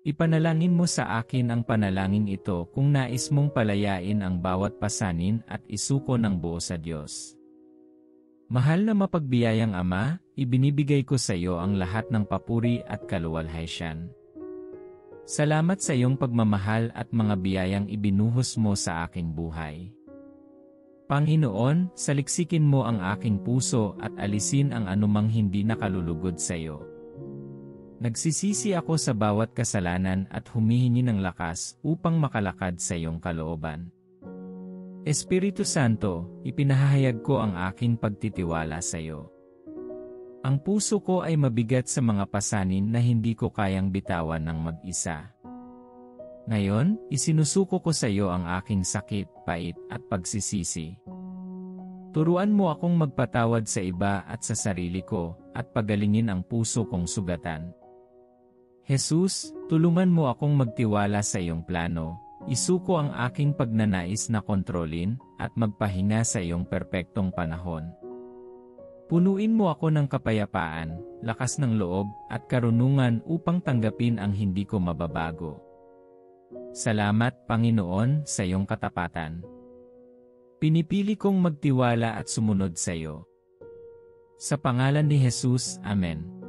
Ipanalangin mo sa akin ang panalangin ito kung nais mong palayain ang bawat pasanin at isuko ng buo sa Diyos. Mahal na mapagbiyayang Ama, ibinibigay ko sa iyo ang lahat ng papuri at kaluwalhatian. Salamat sa iyong pagmamahal at mga biyayang ibinuhos mo sa aking buhay. Panginoon, saliksikin mo ang aking puso at alisin ang anumang hindi nakalulugod sa iyo. Nagsisisi ako sa bawat kasalanan at humihingi ng lakas upang makalakad sa iyong kalooban. Espiritu Santo, ipinahayag ko ang aking pagtitiwala sa iyo. Ang puso ko ay mabigat sa mga pasanin na hindi ko kayang bitawan ng mag-isa. Ngayon, isinusuko ko sa iyo ang aking sakit, pait at pagsisisi. Turuan mo akong magpatawad sa iba at sa sarili ko, at pagalingin ang puso kong sugatan. Jesus, tulungan mo akong magtiwala sa iyong plano, isuko ang aking pagnanais na kontrolin, at magpahinga sa iyong perpektong panahon. Punuin mo ako ng kapayapaan, lakas ng loob, at karunungan upang tanggapin ang hindi ko mababago. Salamat, Panginoon, sa iyong katapatan. Pinipili kong magtiwala at sumunod sa iyo. Sa pangalan ni Jesus, Amen.